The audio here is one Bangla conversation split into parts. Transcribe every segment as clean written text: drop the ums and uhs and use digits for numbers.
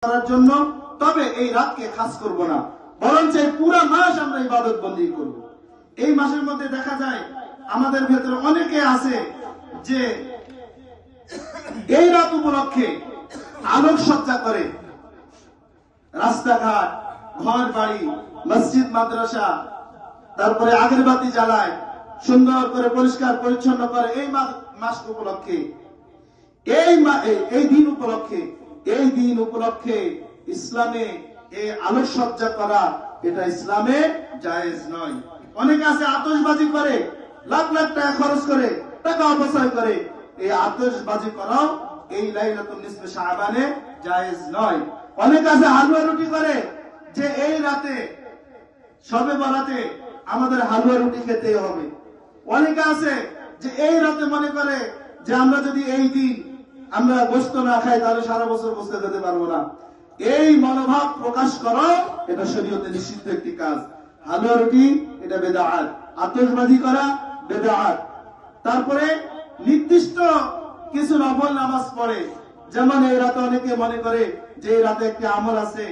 করার জন্য, তবে এই রাতকে খাস করব না, বরঞ্চ পুরো মাস আমরা ইবাদত বন্দী করব। এই মাসের মধ্যে দেখা যায় আমাদের ভেতরে অনেকে আছে যে এই রাত উপলক্ষে আলোকসজ্জা করে, রাস্তাঘাট, ঘর বাড়ি, মসজিদ মাদ্রাসা, তারপরে আগরবাতি জ্বালায়, সুন্দর করে পরিষ্কার পরিচ্ছন্ন করে এই মাস উপলক্ষে, এই দিন উপলক্ষে ইসলামে এই আলোকসজ্জা করা, এটা ইসলামে জায়েজ নয়। অনেকে আছে আতশবাজি করে, লাখ লাখ টাকা খরচ করে, টাকা অপচয় করে, এই আতশবাজি করাও এই লাইলাতুল নিসফে শাবানে জায়েজ নয়। অনেক আছে হালুয়া রুটি করে, যে এই রাতে শবে বরাতে আমাদের হালুয়া রুটি খেতে হবে। অনেকে আছে যে এই রাতে মনে করে যে আমরা যদি এই দিন আমরা গোশত না খাই তাহলে সারা বছর গোশত খেতে পারবো না। এই মনোভাব প্রকাশ করা এটা শরীয়তে নিষিদ্ধ একটি কাজ। হালুয়া রুটি এটা বেদাত, আতশবাজি করা বেদাত। তারপরে নির্দিষ্ট কিছু নফল নামাজ পড়ে, যেমন এই রাতে অনেকে মনে করে যে এই রাতে একটি আমল আছে,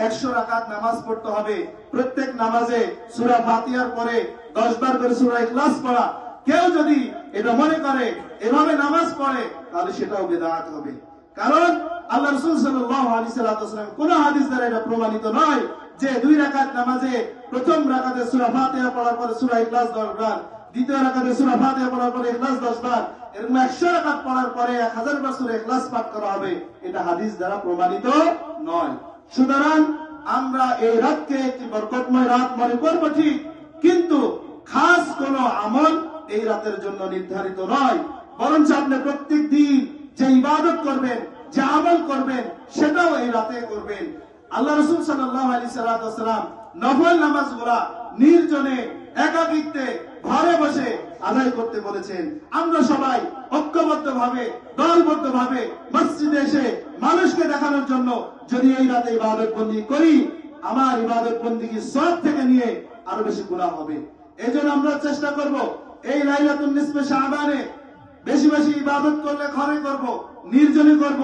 100 রাকাত নামাজ পড়তে হবে, প্রত্যেক নামাজে সূরা ফাতিহার পরে 10 বার করে সূরা ইখলাস পড়া। কেউ যদি এটা মনে করে এভাবে নামাজ পড়ে তাহলে সেটাও বিদআত হবে। কারণ আল্লাহ রাসূল সাল্লাল্লাহু আলাইহি ওয়াসাল্লাম কোন হাদিস দ্বারা এটা প্রমাণিত নয় যে 2 রাকাত নামাজে প্রথম রাকাতে সূরা ফাতিহা পড়ার পরে সূরা ইখলাস 10 বার, দ্বিতীয় রাকাতে সূরা ফাতিহা পড়ার পরে ইখলাস 10 বার, এরকম 100 রাকাত পড়ার পরে 1000 বার সূরা ইখলাস পাঠ করা হবে, এটা হাদিস দ্বারা প্রমাণিত নয়। সুতরাং আমরা এই রাতকে একটি বরকতময় রাত মনে করব ঠিক, কিন্তু খাস কোন আমল এই রাতের জন্য নির্ধারিত নয়, বরঞ্চ আপনি প্রত্যেক দিন যে ইবাদত করবেন, যে আমল করবেন, সেটাও এই রাতে করবেন। আল্লাহ রাসূল সাল্লাল্লাহু আলাইহি ওয়াসাল্লাম নফল নামাজগুলা নির্জনে একাকিত্বে ঘরে বসে আদায় করতে বলেছেন। আমরা সবাই ঐক্যবদ্ধভাবে, দলবদ্ধভাবে মসজিদে এসে মানুষকে দেখানোর জন্য যদি এই রাতে ইবাদত বন্দী করি, আমার ইবাদত বন্দীকে সব থেকে নিয়ে আরো বেশি গুনাহ হবে। এজন্য আমরা চেষ্টা করব এই লাইলাতুল নিসফে শাবানে বেশি বেশি ইবাদত করলে ঘরে করব, নির্জনে করব,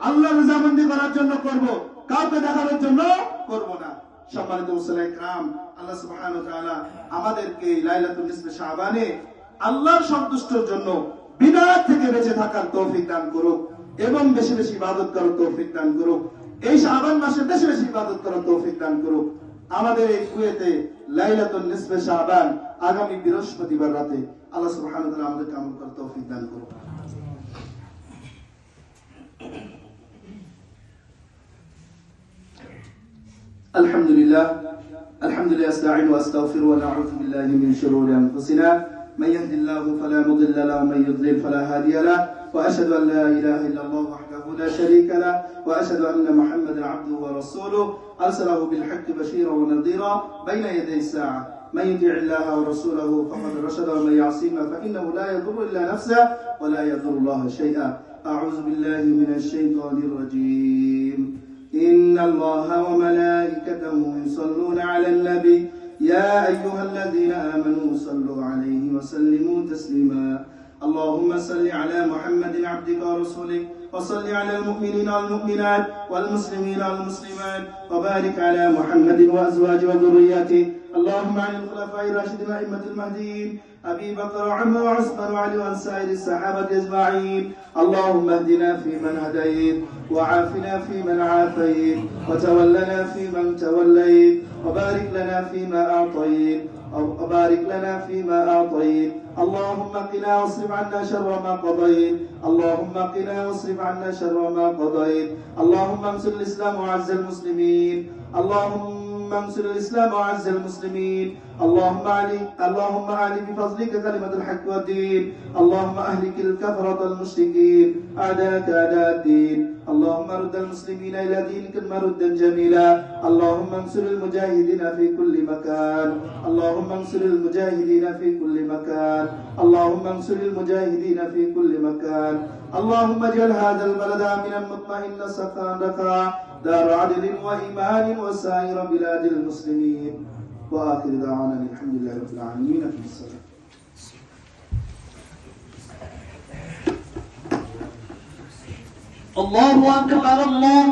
আল্লাহর রজামন্দি করার জন্য করব, কাউকে দেখানোর জন্য করব না। সম্মানিত মুসলিম کرام, আল্লাহ সুবহানাহু ওয়া তাআলা আমাদেরকে লাইলাতুল নিসফে শাবানে আল্লাহর সন্তুষ্টির জন্য বিদআত থেকে বেঁচে থাকার তৌফিক দান করুক এবং বেশি বেশি ইবাদত করার তৌফিক দান করুক। এই শাবান মাসে বেশি বেশি ইবাদত করার তৌফিক দান করুক। আমাদের এই কুয়েতে লাইলাতুল নিসফে শাবান আগামী বৃহস্পতিবার রাতে আল্লাহ সুবহানাহু ওয়া তাআলা আমাদেরকে আমল করার তৌফিক দান করুক। আলহামদুলিল্লাহ আস্তাঈনু ওয়া আস্তাগফিরু ওয়া নাউযু বিল্লাহি মিন শুরুরি আনফুসিনা মান ইয়াহদিল্লাহু ফালা মুদিল্লা লাহু ওয়া মান ইউদ্লিল ফালা হাদিয়া লাহু ওয়া আশহাদু আন লা ইলাহা ইল্লাল্লাহ ওয়াহদাহু লা শারীকা লাহু ওয়া আশহাদু আন্না মুহাম্মাদান আবদুহু ওয়া রাসূলুহু আরসালাহু বিল হাক্কি বাশীরান ওয়া নাযীরা বাইনা ইয়াদাই الساعة من يطع الله ورسوله فقد رشد ومن يعصهما فإنه لا يضر إلا نفسه ولا يضر الله شيئا. أعوذ بالله من الشيطان الرجيم. إن الله وملائكته يصلون على النبي يا أيها الذين آمنوا صلوا عليه وسلموا تسليما. اللهم صل على محمد عبدك ورسولك وصل على المؤمنين والمؤمنات والمسلمين والمسلمات وبارك على محمد وأزواجه وذرياته. اللهم عن الخلفاء الراشدين الأئمة المهديين أبي بكر وعمر وعثمان وعلي وعن سائر الصحابة أجمعين. اللهم اهدنا فيمن هديت وعافنا فيمن عافيت وتولنا فيمن توليت وبارك لنا فيما أعطيت اللهم قنا واصرف عنا شر ما قضيت. اللهم قنا واصرف عنا شر ما قضيت. اللهم انصر الإسلام وعز المسلمين. اللهم انصر الإسلام وعز المسلمين. اللهم علي بفضلك كلمة الحق والدين. اللهم أهلك الكفرة المشركين أعداءك أعداء الدين. اللهم رد المسلمين إلى دينك مردا جميلا. اللهم انصر المجاهدين في كل مكان. اللهم انصر المجاهدين في كل مكان. اللهم انصر المجاهدين في كل مكان. اللهم اجعل هذا البلد آمنا مطمئنا سخاء رخاء دار عدل وإيمان وسائر بلاد المسلمين. وآخر دعوانا الحمد لله رب العالمين. في الصلاة. الله أكبر الله